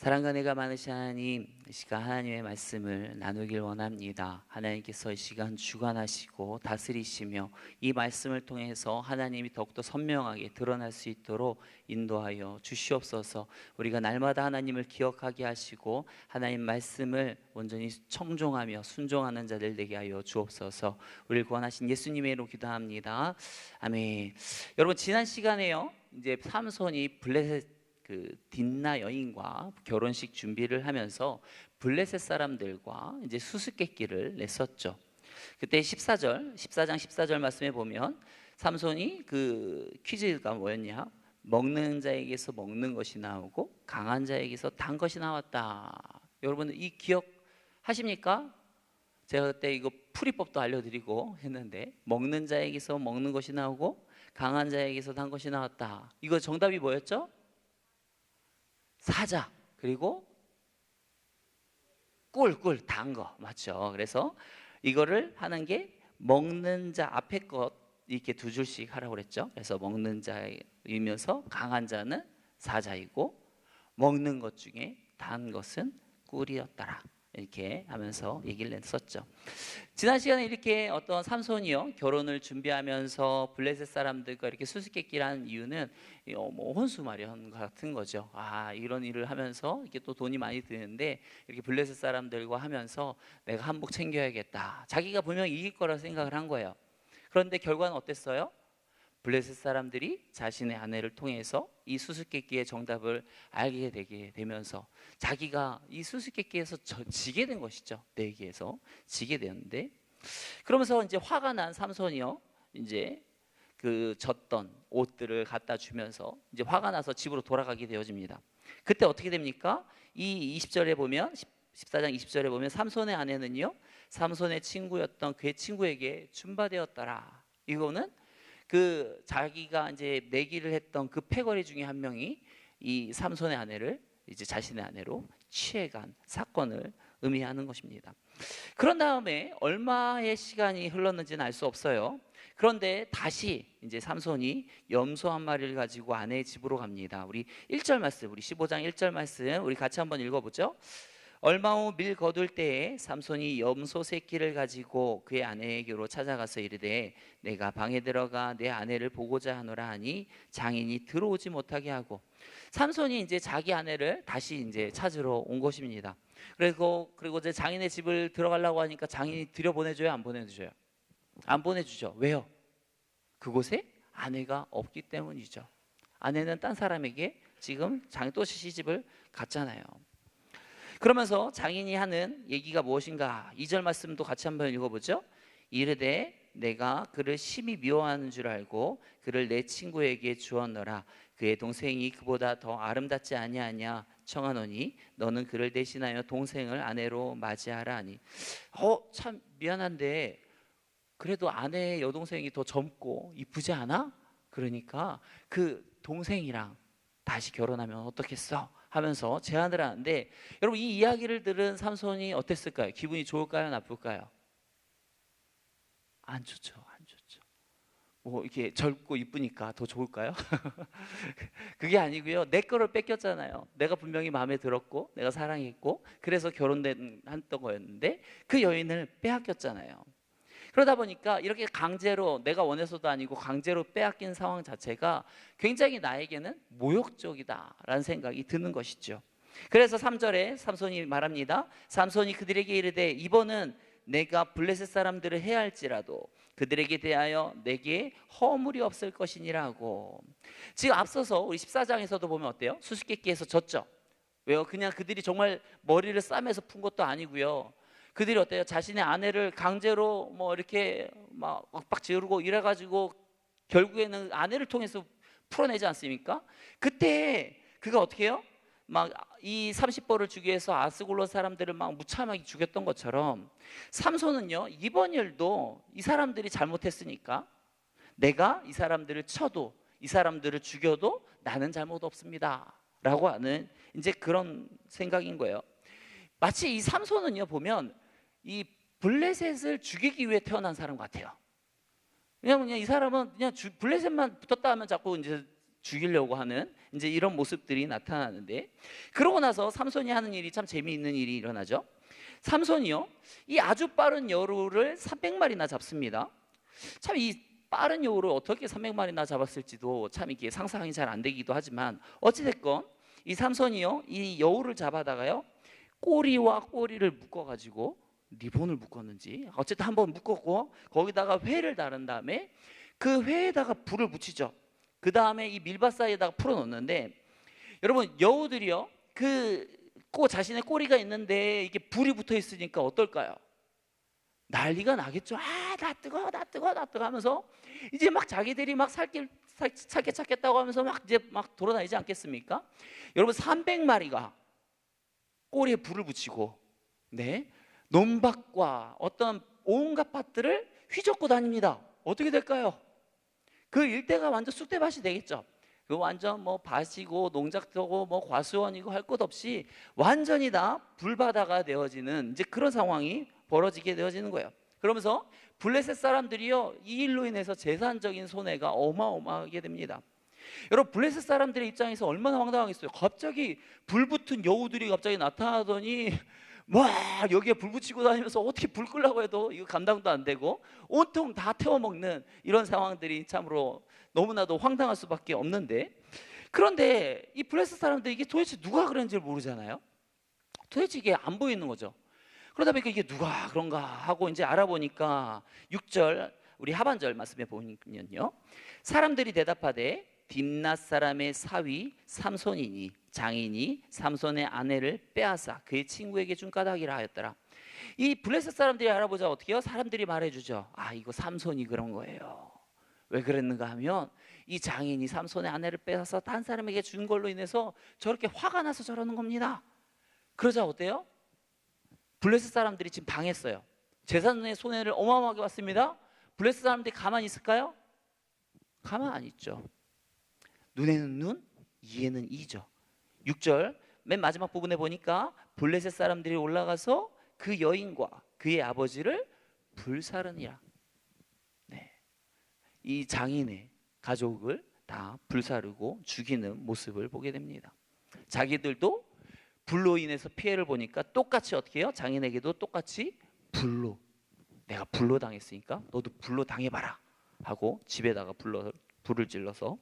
사랑과 은혜가 많으신 하나님, 이 시간 하나님의 말씀을 나누길 원합니다. 하나님께서 이 시간 주관하시고 다스리시며 이 말씀을 통해서 하나님이 더욱더 선명하게 드러날 수 있도록 인도하여 주시옵소서. 우리가 날마다 하나님을 기억하게 하시고 하나님 말씀을 온전히 청종하며 순종하는 자들 되게 하여 주옵소서. 우리를 구원하신 예수님의 이름으로 기도합니다. 아멘. 여러분, 지난 시간에요, 이제 삼손이 블레셋 딘나 여인과 결혼식 준비를 하면서 블레셋 사람들과 이제 수수께끼를 냈었죠. 그때 14장 14절 말씀에 보면 삼손이 퀴즈가 뭐였냐? 먹는 자에게서 먹는 것이 나오고 강한 자에게서 단 것이 나왔다. 여러분, 이 기억하십니까? 제가 그때 이거 풀이법도 알려드리고 했는데, 먹는 자에게서 먹는 것이 나오고 강한 자에게서 단 것이 나왔다. 이거 정답이 뭐였죠? 사자, 그리고 꿀 단 거, 맞죠? 그래서 이거를 하는 게 먹는 자 앞에 것 이렇게 두 줄씩 하라고 그랬죠. 그래서 먹는 자이면서 강한 자는 사자이고 먹는 것 중에 단 것은 꿀이었더라, 이렇게 하면서 얘기를 했었죠. 지난 시간에 이렇게 어떤 삼손이요, 결혼을 준비하면서 블레셋 사람들과 이렇게 수수께끼를 하는 이유는 혼수 마련 같은 거죠. 이런 일을 하면서 이렇게 또 돈이 많이 드는데 이렇게 블레셋 사람들과 하면서 내가 한복 챙겨야겠다, 자기가 분명히 이길 거라 생각을 한 거예요. 그런데 결과는 어땠어요? 블레셋 사람들이 자신의 아내를 통해서 이 수수께끼의 정답을 알게 되게 되면서 자기가 이 수수께끼에서 지게 된 것이죠. 내기에서 지게 되는데, 그러면서 이제 화가 난 삼손이요, 이제 졌던 옷들을 갖다 주면서 이제 화가 나서 집으로 돌아가게 되어집니다. 그때 어떻게 됩니까? 이 20절에 보면, 14장 20절에 보면 삼손의 아내는요, 삼손의 친구였던 그의 친구에게 준바되었더라. 이거는 자기가 이제 내기를 했던 그 패거리 중에 한 명이 이 삼손의 아내를 이제 자신의 아내로 취해간 사건을 의미하는 것입니다. 그런 다음에 얼마의 시간이 흘렀는지는 알 수 없어요. 그런데 다시 이제 삼손이 염소 한 마리를 가지고 아내의 집으로 갑니다. 우리 1절 말씀, 우리 15장 1절 말씀 우리 같이 한번 읽어보죠. 얼마 후 밀 거둘 때에 삼손이 염소 새끼를 가지고 그의 아내에게로 찾아가서 이르되 내가 방에 들어가 내 아내를 보고자 하노라 하니 장인이 들어오지 못하게 하고, 삼손이 이제 자기 아내를 다시 이제 찾으러 온 것입니다. 그리고 이제 장인의 집을 들어가려고 하니까 장인이 들여보내줘요, 안 보내줘요? 안 보내주죠. 왜요? 그곳에 아내가 없기 때문이죠. 아내는 딴 사람에게 지금 장인 또 시집을 갔잖아요. 그러면서 장인이 하는 얘기가 무엇인가? 2절 말씀도 같이 한번 읽어보죠. 이르되 내가 그를 심히 미워하는 줄 알고 그를 내 친구에게 주었노라. 그의 동생이 그보다 더 아름답지 아니하냐 청하노니 너는 그를 대신하여 동생을 아내로 맞이하라 하니, 참 미안한데 그래도 아내의 여동생이 더 젊고 이쁘지 않아? 그러니까 그 동생이랑 다시 결혼하면 어떻겠어? 하면서 제안을 하는데, 여러분, 이 이야기를 들은 삼손이 어땠을까요? 기분이 좋을까요? 나쁠까요? 안 좋죠. 이렇게 젊고 이쁘니까 더 좋을까요? 그게 아니고요, 내 거를 뺏겼잖아요. 내가 분명히 마음에 들었고 내가 사랑했고 그래서 결혼했던 거였는데 그 여인을 빼앗겼잖아요. 그러다 보니까 이렇게 강제로, 내가 원해서도 아니고 강제로 빼앗긴 상황 자체가 굉장히 나에게는 모욕적이다라는 생각이 드는 것이죠. 그래서 3절에 삼손이 말합니다. 삼손이 그들에게 이르되 이번은 내가 블레셋 사람들을 해할지라도 그들에게 대하여 내게 허물이 없을 것이니라고. 지금 앞서서 우리 14장에서도 보면 어때요? 수수께끼에서 졌죠. 왜요? 그냥 그들이 정말 머리를 싸매서 푼 것도 아니고요, 그들이 어때요? 자신의 아내를 강제로 이렇게 막 윽박 지르고 이래가지고 결국에는 아내를 통해서 풀어내지 않습니까? 그때 그가 어떻게 해요? 막 이 30벌을 주기 위해서 아스골로 사람들을 막 무참하게 죽였던 것처럼 삼손은요, 이번 일도 이 사람들이 잘못했으니까 내가 이 사람들을 쳐도 이 사람들을 죽여도 나는 잘못 없습니다 라고 하는 이제 그런 생각인 거예요. 마치 이 삼손은요, 보면 이 블레셋을 죽이기 위해 태어난 사람 같아요. 그냥 이 사람은 그냥 블레셋만 붙었다 하면 자꾸 이제 죽이려고 하는 이제 이런 모습들이 나타나는데, 그러고 나서 삼손이 하는 일이 참 재미있는 일이 일어나죠. 삼손이요, 이 아주 빠른 여우를 300마리나 잡습니다. 참 이 빠른 여우를 어떻게 300마리나 잡았을지도 참 이게 상상이 잘 안 되기도 하지만, 어찌됐건 이 삼손이요, 이 여우를 잡아다가요 꼬리와 꼬리를 묶어가지고 리본을 묶었는지 어쨌든 한번 묶었고, 거기다가 회를 달은 다음에 그 회에다가 불을 붙이죠. 그 다음에 이 밀밭 사이에다가 풀어놓는데, 여러분 여우들이요 자신의 꼬리가 있는데 이게 불이 붙어 있으니까 어떨까요? 난리가 나겠죠. 나 뜨거 나 뜨거 나 뜨거 하면서 이제 막 자기들이 막 살길 찾겠다고 하면서 막 이제 막 돌아다니지 않겠습니까? 여러분 300마리가 꼬리에 불을 붙이고 논밭과 어떤 온갖 밭들을 휘젓고 다닙니다. 어떻게 될까요? 그 일대가 완전 쑥대밭이 되겠죠. 그 완전 뭐 밭이고 농작터고 뭐 과수원이고 할 것 없이 완전히 다 불바다가 되어지는 이제 그런 상황이 벌어지게 되어지는 거예요. 그러면서 블레셋 사람들이요 이 일로 인해서 재산적인 손해가 어마어마하게 됩니다. 여러분 블레셋 사람들의 입장에서 얼마나 황당하겠어요. 갑자기 불붙은 여우들이 갑자기 나타나더니 막 여기에 불 붙이고 다니면서 어떻게 불 끄려고 해도 이거 감당도 안 되고 온통 다 태워먹는 이런 상황들이 참으로 너무나도 황당할 수밖에 없는데, 그런데 이 블레셋 사람들 이게 도대체 누가 그런지 모르잖아요. 도대체 이게 안 보이는 거죠. 그러다 보니까 이게 누가 그런가 하고 이제 알아보니까 6절 우리 하반절 말씀에 보면요, 사람들이 대답하되 딥낫 사람의 사위 삼손이니 장인이 삼손의 아내를 빼앗아 그의 친구에게 준 까닭이라 하였더라. 이 블레셋 사람들이 알아보자 어떻게 해요? 사람들이 말해주죠. 이거 삼손이 그런 거예요. 왜 그랬는가 하면 이 장인이 삼손의 아내를 빼앗아서 딴 사람에게 준 걸로 인해서 저렇게 화가 나서 저러는 겁니다. 그러자 어때요? 블레셋 사람들이 지금 당했어요. 재산의 손해를 어마어마하게 봤습니다. 블레셋 사람들이 가만히 있을까요? 가만 안 있죠. 눈에는 눈, 이에는 이죠. 6절 맨 마지막 부분에 보니까 블레셋 사람들이 올라가서 그 여인과 그의 아버지를 불사르니라. 이 장인의 가족을 다 불사르고 죽이는 모습을 보게 됩니다. 자기들도 불로 인해서 피해를 보니까 똑같이 어떻게 해요? 장인에게도 똑같이 불로, 내가 불로 당했으니까 너도 불로 당해봐라 하고 집에다가 불을 질러서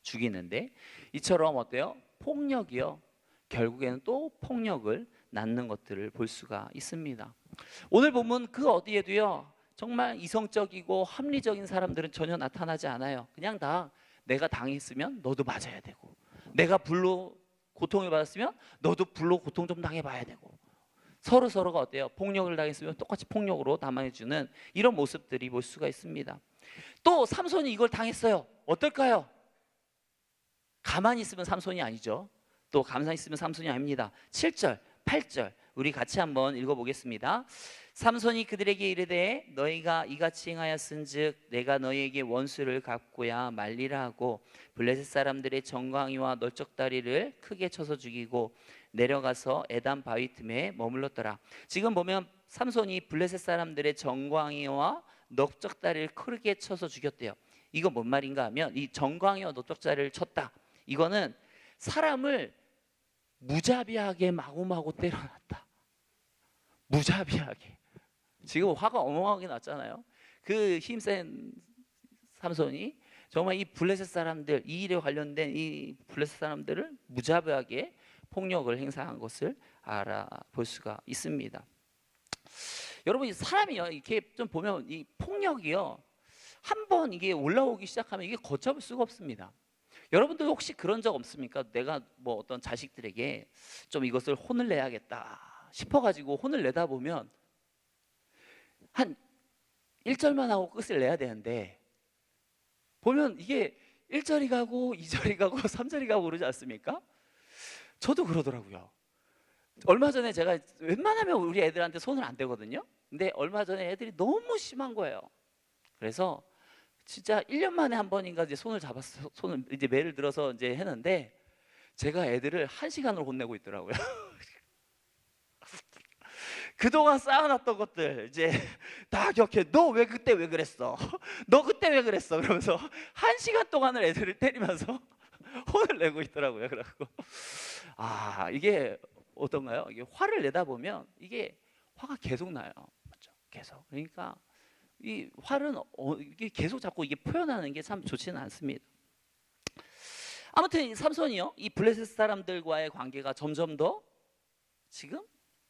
죽이는데, 이처럼 어때요? 폭력이요 결국에는 또 폭력을 낳는 것들을 볼 수가 있습니다. 오늘 보면 그 어디에도요 정말 이성적이고 합리적인 사람들은 전혀 나타나지 않아요. 그냥 다 내가 당했으면 너도 맞아야 되고, 내가 불로 고통을 받았으면 너도 불로 고통 좀 당해봐야 되고, 서로가 어때요? 폭력을 당했으면 똑같이 폭력으로 담아주는 이런 모습들이 볼 수가 있습니다. 또 삼손이 이걸 당했어요. 어떨까요? 가만히 있으면 삼손이 아니죠. 또 가만히 있으면 삼손이 아닙니다. 7절 8절 우리 같이 한번 읽어보겠습니다. 삼손이 그들에게 이르되 너희가 이같이 행하였은즉 내가 너희에게 원수를 갚고야 말리라 하고 블레셋 사람들의 정광이와 널쩍다리를 크게 쳐서 죽이고 내려가서 에단 바위 틈에 머물렀더라. 지금 보면 삼손이 블레셋 사람들의 정광이와 널쩍다리를 크게 쳐서 죽였대요. 이거 뭔 말인가 하면 이 정광이와 널쩍다리를 쳤다, 이거는 사람을 무자비하게 마구마구 때려놨다. 무자비하게. 지금 화가 어마어마하게 났잖아요. 그 힘센 삼손이 정말 이 블레셋 사람들, 이 일에 관련된 이 블레셋 사람들을 무자비하게 폭력을 행사한 것을 알아볼 수가 있습니다. 여러분 이 사람이요 이렇게 좀 보면 이 폭력이요 한번 이게 올라오기 시작하면 이게 걷잡을 수가 없습니다. 여러분들 혹시 그런 적 없습니까? 내가 뭐 어떤 자식들에게 좀 이것을 혼을 내야겠다 싶어가지고 혼을 내다 보면 한 1절만 하고 끝을 내야 되는데 보면 이게 1절이 가고 2절이 가고 3절이 가고 그러지 않습니까? 저도 그러더라고요. 얼마 전에 제가 웬만하면 우리 애들한테 손을 안 대거든요. 근데 얼마 전에 애들이 너무 심한 거예요. 그래서 진짜 1년 만에 한 번인가 이제 손을 잡았어. 손을 이제 매를 들어서 이제 했는데 제가 애들을 1시간으로 혼내고 있더라고요. 그동안 쌓아놨던 것들 이제 다 기억해. 너 왜 그때 왜 그랬어? 너 그때 왜 그랬어? 그러면서 1시간 동안을 애들을 때리면서 혼을 내고 있더라고요. 그래갖고 이게 어떤가요? 이게 화를 내다 보면 이게 화가 계속 나요. 맞죠? 계속. 그러니까 이 화는 이게 계속 자꾸 이게 표현하는 게 참 좋지는 않습니다. 아무튼 이 삼손이요, 이 블레셋 사람들과의 관계가 점점 더 지금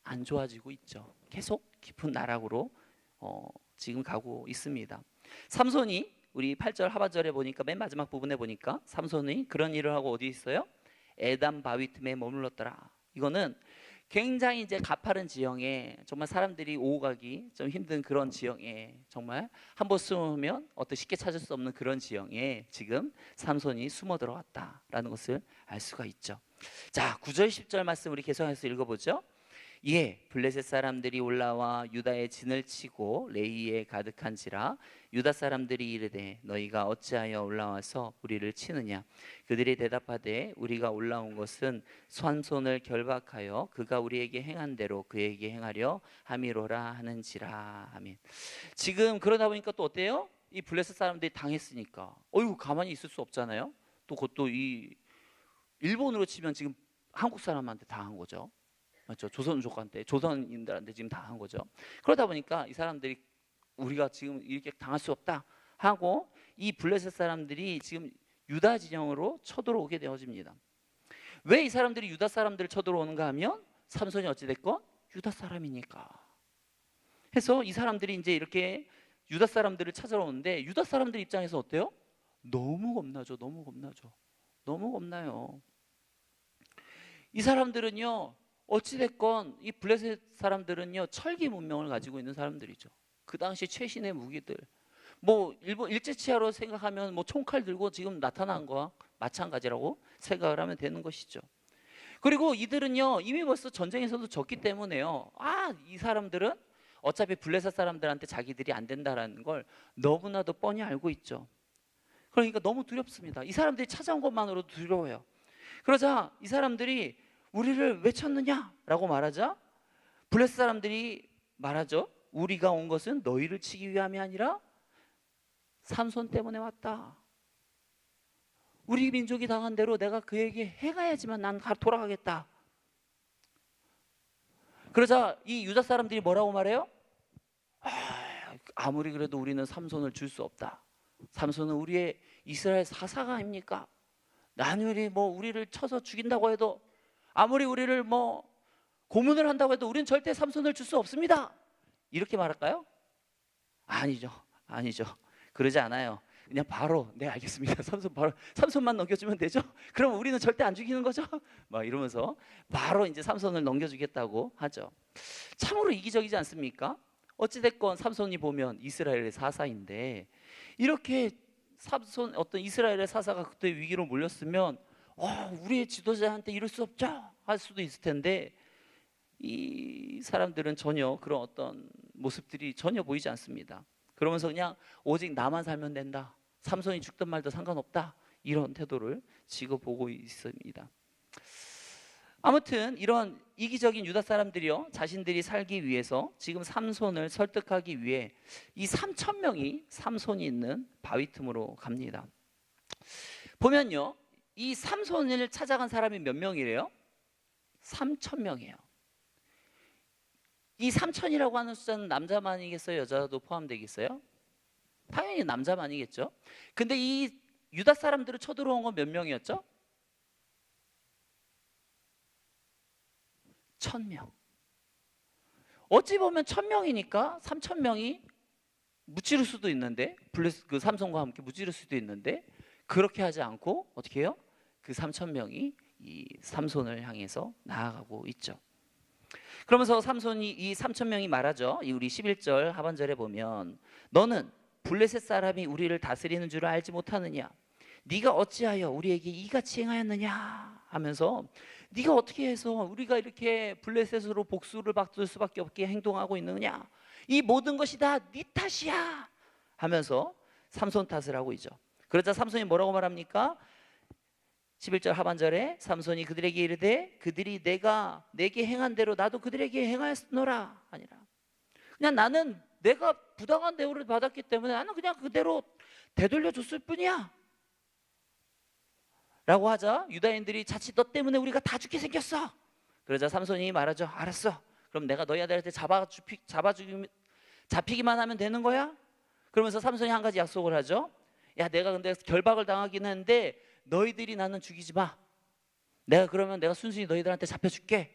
안 좋아지고 있죠. 계속 깊은 나락으로 지금 가고 있습니다. 삼손이 우리 8절 하반절에 보니까 맨 마지막 부분에 보니까 삼손이 그런 일을 하고 어디 있어요? 에담 바위 틈에 머물렀더라. 이거는 굉장히 이제 가파른 지형에 정말 사람들이 오고 가기 좀 힘든 그런 지형에 정말 한번 숨으면 쉽게 찾을 수 없는 그런 지형에 지금 삼손이 숨어 들어갔다라는 것을 알 수가 있죠. 자, 9절 10절 말씀 우리 계속해서 읽어보죠. 예, 블레셋 사람들이 올라와 유다의 진을 치고 레이에 가득한지라 유다 사람들이 이르되 너희가 어찌하여 올라와서 우리를 치느냐. 그들이 대답하되 우리가 올라온 것은 삼손을 결박하여 그가 우리에게 행한 대로 그에게 행하려 함이로라 하는지라. 아멘. 지금 그러다 보니까 또 어때요? 이 블레셋 사람들이 당했으니까 어이구 가만히 있을 수 없잖아요. 또 그것도 이 일본으로 치면 지금 한국 사람한테 당한 거죠. 맞죠? 조선족한테, 조선인들한테 지금 당한 거죠. 그러다 보니까 이 사람들이 우리가 지금 이렇게 당할 수 없다 하고 이 블레셋 사람들이 지금 유다 진영으로 쳐들어오게 되어집니다. 왜 이 사람들이 유다 사람들을 쳐들어오는가 하면 삼손이 어찌됐건 유다 사람이니까. 해서 이 사람들이 이제 이렇게 유다 사람들을 찾아러 오는데 유다 사람들 입장에서 어때요? 너무 겁나죠. 너무 겁나죠. 너무 겁나요. 이 사람들은요, 어찌됐건 이 블레셋 사람들은요 철기 문명을 가지고 있는 사람들이죠. 그 당시 최신의 무기들, 뭐 일본 일제치하로 생각하면 뭐 총칼 들고 지금 나타난 거와 마찬가지라고 생각을 하면 되는 것이죠. 그리고 이들은요 이미 벌써 전쟁에서도 졌기 때문에요, 이 사람들은 어차피 블레셋 사람들한테 자기들이 안 된다라는 걸 너무나도 뻔히 알고 있죠. 그러니까 너무 두렵습니다. 이 사람들이 찾아온 것만으로도 두려워요. 그러자 이 사람들이 우리를 왜 쳤느냐라고 말하자 블레셋 사람들이 말하죠. 우리가 온 것은 너희를 치기 위함이 아니라 삼손 때문에 왔다. 우리 민족이 당한 대로 내가 그에게 행해야지만 난 돌아가겠다. 그러자 이 유다 사람들이 뭐라고 말해요? 아무리 그래도 우리는 삼손을 줄 수 없다. 삼손은 우리의 이스라엘 사사가 아닙니까? 나누리 뭐 우리를 쳐서 죽인다고 해도, 아무리 우리를 뭐 고문을 한다고 해도 우리는 절대 삼손을 줄 수 없습니다. 이렇게 말할까요? 아니죠. 그러지 않아요. 그냥 바로 네 알겠습니다. 삼손만 넘겨주면 되죠? 그럼 우리는 절대 안 죽이는 거죠? 막 이러면서 바로 이제 삼손을 넘겨주겠다고 하죠. 참으로 이기적이지 않습니까? 어찌됐건 삼손이 보면 이스라엘의 사사인데 이렇게 삼손 어떤 이스라엘의 사사가 그때 위기로 몰렸으면 우리의 지도자한테 이럴 수 없죠 할 수도 있을 텐데 이 사람들은 전혀 그런 어떤 모습들이 전혀 보이지 않습니다. 그러면서 그냥 오직 나만 살면 된다, 삼손이 죽든 말든 상관없다, 이런 태도를 지고 보고 있습니다. 아무튼 이런 이기적인 유다 사람들이요 자신들이 살기 위해서 지금 삼손을 설득하기 위해 이 3,000명이 삼손이 있는 바위 틈으로 갑니다. 보면요 이 삼손을 찾아간 사람이 몇 명이래요? 3,000명이에요. 이 3,000이라고 하는 숫자는 남자만이겠어요? 여자도 포함되겠어요? 당연히 남자만이겠죠. 근데 이 유다 사람들을 쳐들어온 건 몇 명이었죠? 1,000명. 어찌 보면 1,000명이니까 3,000명이 무찌를 수도 있는데, 그 삼손과 함께 무찌를 수도 있는데 그렇게 하지 않고 어떻게 해요? 그 3,000명이 이 삼손을 향해서 나아가고 있죠. 그러면서 삼손이 이 3,000명이 말하죠. 우리 11절 하반절에 보면 너는 블레셋 사람이 우리를 다스리는 줄을 알지 못하느냐? 네가 어찌하여 우리에게 이같이 행하였느냐? 하면서 네가 어떻게 해서 우리가 이렇게 블레셋으로 복수를 받을 수밖에 없게 행동하고 있느냐? 이 모든 것이 다 네 탓이야 하면서 삼손 탓을 하고 있죠. 그러자 삼손이 뭐라고 말합니까? 11절 하반절에 삼손이 그들에게 이르되 그들이 내게 행한 대로 나도 그들에게 행하였노라 하니라. 그냥 나는 내가 부당한 대우를 받았기 때문에 나는 그냥 그대로 되돌려 줬을 뿐이야 라고 하자 유다인들이 자칫 너 때문에 우리가 다 죽게 생겼어. 그러자 삼손이 말하죠. 알았어. 그럼 내가 너희 아들한테 잡히기만 하면 되는 거야? 그러면서 삼손이 한 가지 약속을 하죠. 야, 내가 근데 결박을 당하긴 했는데 너희들이 나는 죽이지 마. 그러면 내가 순순히 너희들한테 잡혀줄게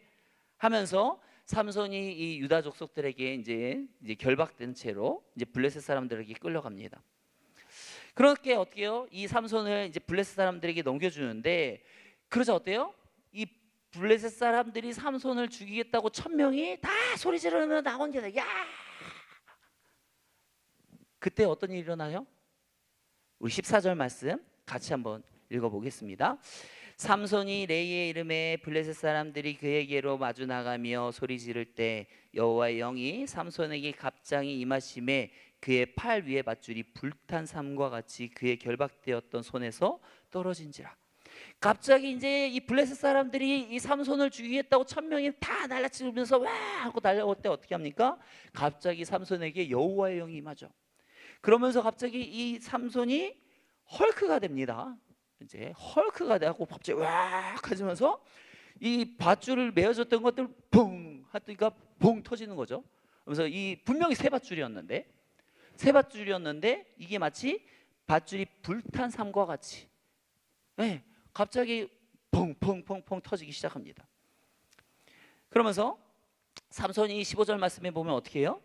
하면서 삼손이 이 유다 족속들에게 이제 결박된 채로 이제 블레셋 사람들에게 끌려갑니다. 그렇게 어떻게요? 이 삼손을 이제 블레셋 사람들에게 넘겨주는데 그러자 어때요? 이 블레셋 사람들이 삼손을 죽이겠다고 1000명이 다 소리 지르며 나온 게 야! 그때 어떤 일이 일어나요? 우리 14절 말씀 같이 한번 읽어보겠습니다. 삼손이 레이의 이름에 블레셋 사람들이 그에게로 마주 나가며 소리 지를 때 여호와의 영이 삼손에게 갑자기 임하심에 그의 팔 위에 밧줄이 불탄 삼과 같이 그의 결박되었던 손에서 떨어진지라. 갑자기 이제 이 블레셋 사람들이 이 삼손을 죽이겠다고 1000명이 다 날라치면서 와 하고 달려올 때 어떻게 합니까? 갑자기 삼손에게 여호와의 영이 임하죠. 그러면서 갑자기 이 삼손이 헐크가 됩니다. 이제 헐크가 되고 갑자기 와 하면서 이 밧줄을 메어줬던 것들 붕 하니까 붕 터지는 거죠. 그래서 이 분명히 세 밧줄이었는데 이게 마치 밧줄이 불탄 삼과 같이 갑자기 펑펑펑펑 터지기 시작합니다. 그러면서 삼손이 15절 말씀에 보면 어떻게 해요?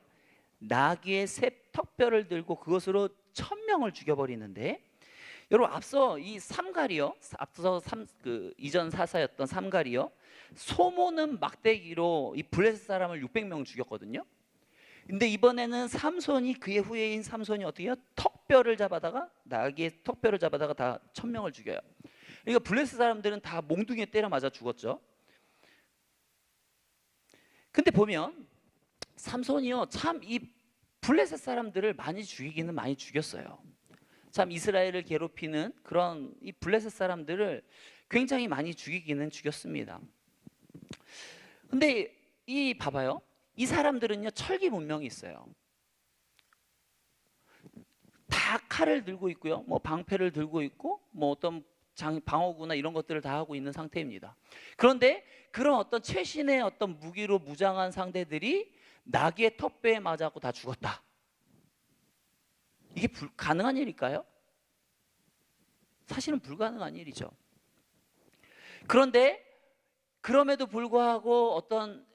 나귀의 새 턱뼈를 들고 그것으로 1000명을 죽여버리는데 여러분 앞서 이 삼갈이요, 앞서 이전 사사였던 삼갈이요, 소모는 막대기로 이 블레셋 사람을 600명 죽였거든요. 근데 이번에는 삼손이 그의 후예인 삼손이 어떻게 해요? 나귀의 턱뼈를 잡아다가 다 1000명을 죽여요. 그러니까 블레셋 사람들은 다 몽둥이에 때려 맞아 죽었죠. 근데 보면 삼손이요 참 이 블레셋 사람들을 많이 죽이기는 많이 죽였어요. 참 이스라엘을 괴롭히는 그런 이 블레셋 사람들을 굉장히 많이 죽이기는 죽였습니다. 근데 봐봐요. 이 사람들은요 철기 문명이 있어요. 다 칼을 들고 있고요, 뭐 방패를 들고 있고, 뭐 어떤 방어구나 이런 것들을 다 하고 있는 상태입니다. 그런데 그런 어떤 최신의 어떤 무기로 무장한 상대들이 나귀의 턱뼈에 맞아고 다 죽었다. 이게 가능한 일일까요? 사실은 불가능한 일이죠. 그런데 그럼에도 불구하고 어떤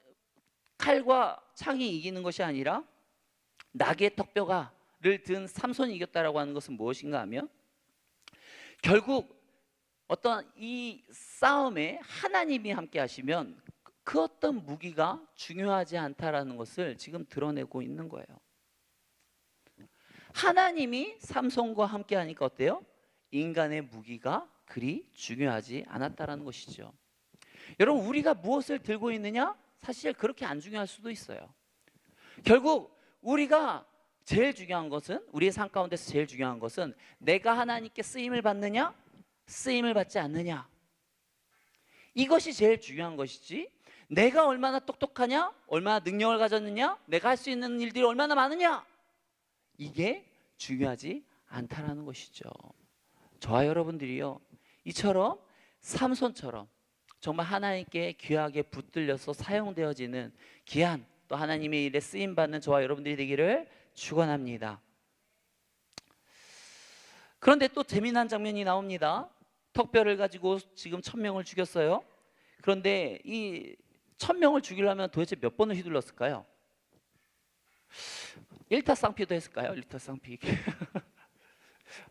칼과 창이 이기는 것이 아니라 나귀의 턱뼈를 든 삼손이 이겼다라고 하는 것은 무엇인가 하면 결국 어떤 이 싸움에 하나님이 함께 하시면 그 어떤 무기가 중요하지 않다라는 것을 지금 드러내고 있는 거예요. 하나님이 삼손과 함께 하니까 어때요? 인간의 무기가 그리 중요하지 않았다라는 것이죠. 여러분 우리가 무엇을 들고 있느냐? 사실 그렇게 안 중요할 수도 있어요. 결국 우리가 제일 중요한 것은, 우리의 삶 가운데서 제일 중요한 것은 내가 하나님께 쓰임을 받느냐, 쓰임을 받지 않느냐, 이것이 제일 중요한 것이지 내가 얼마나 똑똑하냐, 얼마나 능력을 가졌느냐, 내가 할 수 있는 일들이 얼마나 많으냐, 이게 중요하지 않다라는 것이죠. 저와 여러분들이요 이처럼 삼손처럼 정말 하나님께 귀하게 붙들려서 사용되어지는 귀한 또 하나님의 일에 쓰임받는 저와 여러분들이 되기를 축원합니다. 그런데 또 재미난 장면이 나옵니다. 턱뼈를 가지고 지금 1000명을 죽였어요. 그런데 이 1000명을 죽이려면 도대체 몇 번을 휘둘렀을까요? 일타쌍피도 했을까요? 일타쌍피.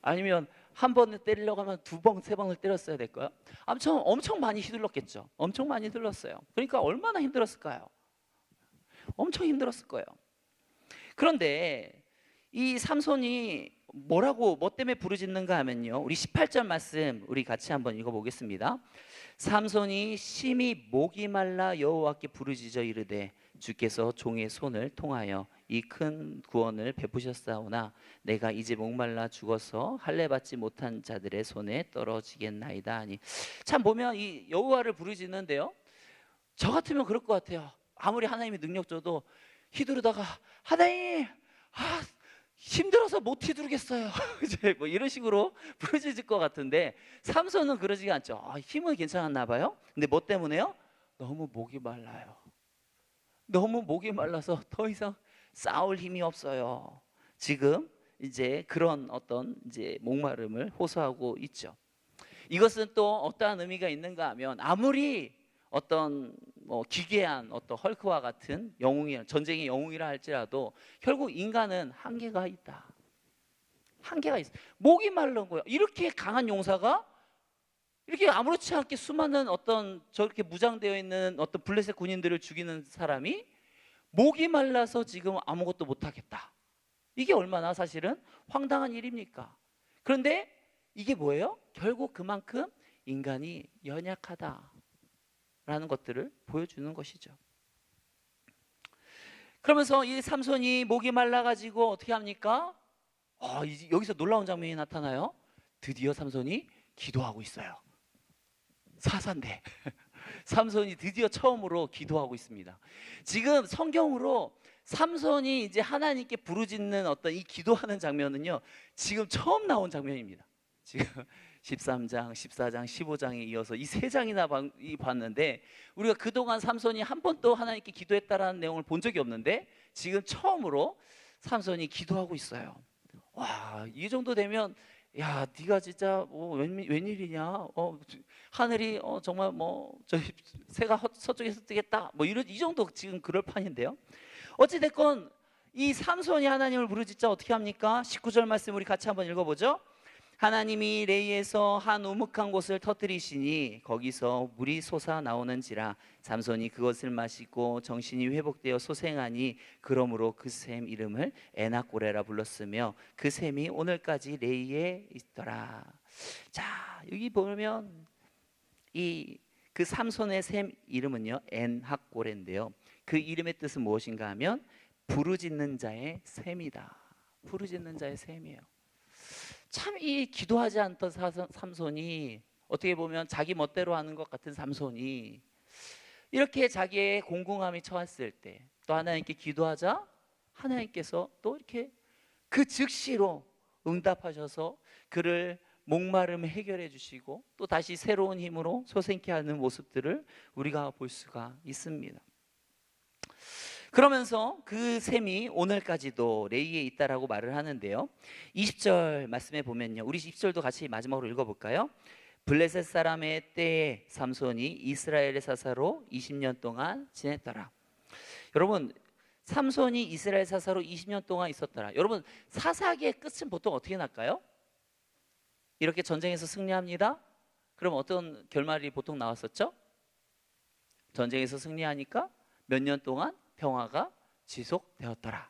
아니면 한 번을 때리려고 하면 2번, 3번을 때렸어야 될까요? 아무튼 엄청 많이 휘둘렀겠죠. 엄청 많이 휘둘렀어요. 그러니까 얼마나 힘들었을까요? 엄청 힘들었을 거예요. 그런데 이 삼손이 뭐 때문에 부르짖는가 하면요, 우리 18절 말씀 우리 같이 한번 읽어보겠습니다. 삼손이 심히 목이 말라 여호와께 부르짖어 이르되 주께서 종의 손을 통하여 이 큰 구원을 베푸셨사오나 내가 이제 목말라 죽어서 할례 받지 못한 자들의 손에 떨어지겠나이다 하니. 참 보면 이 여호와를 부르짖는데요, 저 같으면 그럴 것 같아요. 아무리 하나님이 능력 줘도 휘두르다가 하나님, 힘들어서 못 휘두르겠어요. 이제 뭐 이런 식으로 부르짖을 것 같은데 삼손은 그러지가 않죠. 힘은 괜찮았나 봐요. 근데 뭐 때문에요? 너무 목이 말라요. 너무 목이 말라서 더 이상 싸울 힘이 없어요. 지금 이제 그런 어떤 이제 목마름을 호소하고 있죠. 이것은 또 어떠한 의미가 있는가 하면, 아무리 어떤 뭐 기괴한 어떤 헐크와 같은 영웅이, 전쟁의 영웅이라 할지라도 결국 인간은 한계가 있다. 한계가 있어. 목이 마른 거예요. 이렇게 강한 용사가 이렇게 아무렇지 않게 수많은 어떤 저렇게 무장되어 있는 어떤 블레셋 군인들을 죽이는 사람이 목이 말라서 지금 아무것도 못하겠다. 이게 얼마나 사실은 황당한 일입니까? 그런데 이게 뭐예요? 결국 그만큼 인간이 연약하다라는 것들을 보여주는 것이죠. 그러면서 이 삼손이 목이 말라가지고 어떻게 합니까? 여기서 놀라운 장면이 나타나요. 드디어 삼손이 기도하고 있어요. 사사인데 삼손이 드디어 처음으로 기도하고 있습니다. 지금 성경으로 삼손이 이제 하나님께 부르짖는 어떤 이 기도하는 장면은요, 지금 처음 나온 장면입니다. 지금 13장, 14장, 15장에 이어서 이 세 장이나 봤는데, 우리가 그동안 삼손이 한 번도 하나님께 기도했다라는 내용을 본 적이 없는데 지금 처음으로 삼손이 기도하고 있어요. 와, 이 정도 되면 야, 네가 진짜 웬일이냐? 하늘이 정말 저희 새가 서쪽에서 뜨겠다. 이 정도 지금 그럴 판인데요. 어찌 됐건 이 삼손이 하나님을 부르짖자 어떻게 합니까? 19절 말씀 우리 같이 한번 읽어보죠. 하나님이 레이에서 한 우묵한 곳을 터뜨리시니 거기서 물이 솟아 나오는지라 삼손이 그것을 마시고 정신이 회복되어 소생하니 그러므로 그 샘 이름을 에낙고레라 불렀으며 그 샘이 오늘까지 레이에 있더라. 자, 여기 보면 그 삼손의 샘 이름은요 엔학고레인데요, 그 이름의 뜻은 무엇인가 하면 부르짖는 자의 샘이다. 부르짖는 자의 샘이에요. 참 이 기도하지 않던 삼손이, 어떻게 보면 자기 멋대로 하는 것 같은 삼손이 이렇게 자기의 공공함이 처했을 때 또 하나님께 기도하자 하나님께서 또 이렇게 그 즉시로 응답하셔서 그를 목마름을 해결해 주시고 또 다시 새로운 힘으로 솟게 하는 모습들을 우리가 볼 수가 있습니다. 그러면서 그 샘이 오늘까지도 레이에 있다라고 말을 하는데요, 20절 말씀에 보면요, 우리 20절도 같이 마지막으로 읽어볼까요? 블레셋 사람의 때에 삼손이 이스라엘의 사사로 20년 동안 지냈더라. 여러분, 삼손이 이스라엘 사사로 20년 동안 있었더라. 여러분, 사사기의 끝은 보통 어떻게 날까요? 이렇게 전쟁에서 승리합니다. 그럼 어떤 결말이 보통 나왔었죠? 전쟁에서 승리하니까 몇 년 동안 평화가 지속되었더라.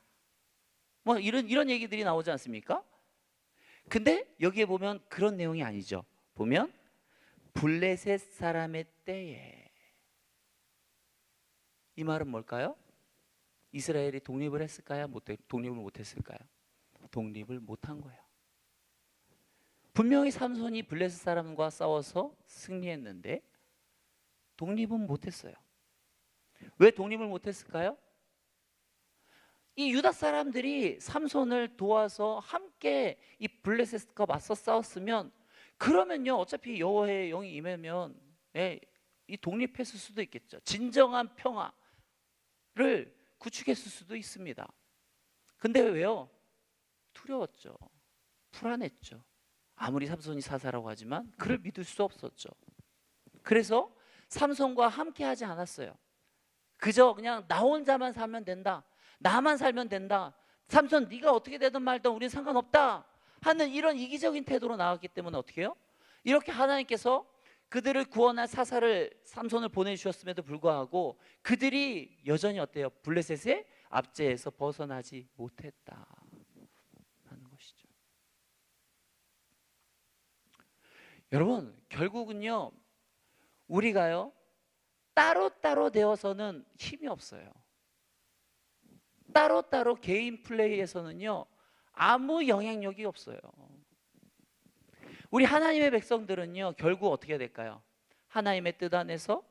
이런 얘기들이 나오지 않습니까? 근데 여기에 보면 그런 내용이 아니죠. 보면 블레셋 사람의 때에, 이 말은 뭘까요? 이스라엘이 독립을 했을까요? 독립을 못했을까요? 독립을 못한 거예요. 분명히 삼손이 블레셋 사람과 싸워서 승리했는데 독립은 못했어요. 왜 독립을 못했을까요? 이 유다 사람들이 삼손을 도와서 함께 이 블레셋과 맞서 싸웠으면, 그러면요 어차피 여호와의 영이 임하면 이 독립했을 수도 있겠죠. 진정한 평화를 구축했을 수도 있습니다. 근데 왜요? 두려웠죠. 불안했죠. 아무리 삼손이 사사라고 하지만 그를 믿을 수 없었죠. 그래서 삼손과 함께 하지 않았어요. 그저 그냥 나 혼자만 살면 된다, 나만 살면 된다, 삼손 네가 어떻게 되든 말든 우리는 상관없다 하는 이런 이기적인 태도로 나왔기 때문에 어떻게 해요? 이렇게 하나님께서 그들을 구원할 사사를 삼손을 보내주셨음에도 불구하고 그들이 여전히 어때요? 블레셋의 압제에서 벗어나지 못했다 하는 것이죠. 여러분, 결국은요 우리가요 따로따로 되어서는 힘이 없어요. 따로따로 개인 플레이에서는요 아무 영향력이 없어요. 우리 하나님의 백성들은요 결국 어떻게 될까요? 하나님의 뜻 안에서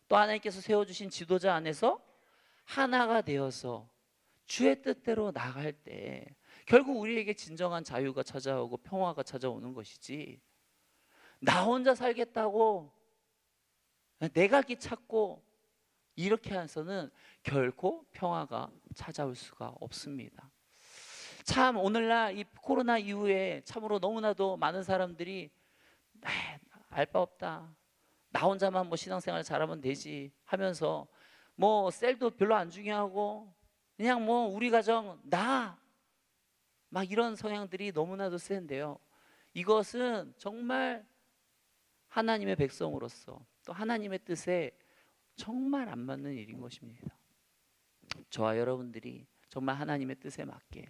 또 하나님께서 세워주신 지도자 안에서 하나가 되어서 주의 뜻대로 나갈 때 결국 우리에게 진정한 자유가 찾아오고 평화가 찾아오는 것이지, 나 혼자 살겠다고 내가 길 찾고 이렇게 해서는 결코 평화가 찾아올 수가 없습니다. 참 오늘날 이 코로나 이후에 참으로 너무나도 많은 사람들이 알 바 없다, 나 혼자만 뭐 신앙생활 잘하면 되지 하면서 뭐 셀도 별로 안 중요하고 그냥 뭐 우리 가정 나 막 이런 성향들이 너무나도 센데요, 이것은 정말 하나님의 백성으로서 또 하나님의 뜻에 정말 안 맞는 일인 것입니다. 저와 여러분들이 정말 하나님의 뜻에 맞게,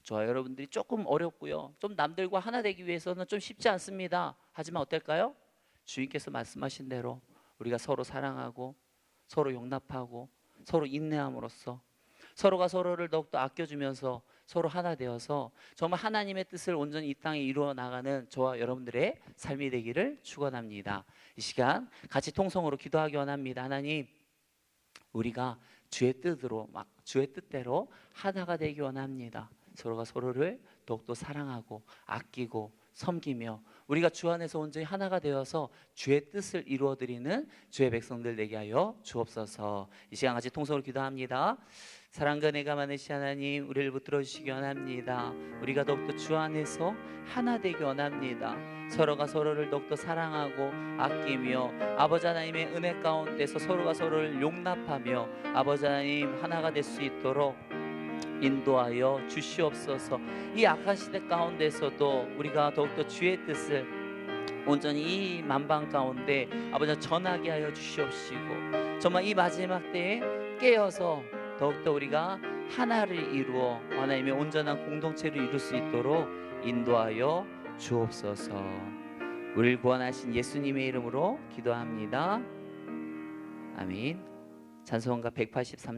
저와 여러분들이 조금 어렵고요 좀 남들과 하나 되기 위해서는 좀 쉽지 않습니다. 하지만 어떨까요? 주님께서 말씀하신 대로 우리가 서로 사랑하고 서로 용납하고 서로 인내함으로써 서로가 서로를 더욱더 아껴주면서 서로 하나 되어서 정말 하나님의 뜻을 온전히 이 땅에 이루어 나가는 저와 여러분들의 삶이 되기를 축원합니다. 이 시간 같이 통성으로 기도하기 원합니다. 하나님, 우리가 주의 뜻으로 주의 뜻대로 하나가 되기 원합니다. 서로가 서로를 더욱더 사랑하고 아끼고 섬기며 우리가 주 안에서 온전히 하나가 되어서 주의 뜻을 이루어드리는 주의 백성들 되게 하여 주옵소서. 이 시간 같이 통성으로 기도합니다. 사랑과 은혜가 많으신 하나님, 우리를 붙들어 주시기 원합니다. 우리가 더욱더 주 안에서 하나 되기 원합니다. 서로가 서로를 더욱더 사랑하고 아끼며 아버지 하나님의 은혜 가운데서 서로가 서로를 용납하며 아버지 하나님 하나가 될 수 있도록 인도하여 주시옵소서. 이 악한 시대 가운데서도 우리가 더욱더 주의 뜻을 온전히 이 만방 가운데 아버지 전하게 하여 주시옵시고, 정말 이 마지막 때에 깨어서 더욱더 우리가 하나를 이루어 하나님의 온전한 공동체를 이룰 수 있도록 인도하여 주옵소서. 우리를 구원하신 예수님의 이름으로 기도합니다. 아멘. 찬송가 183장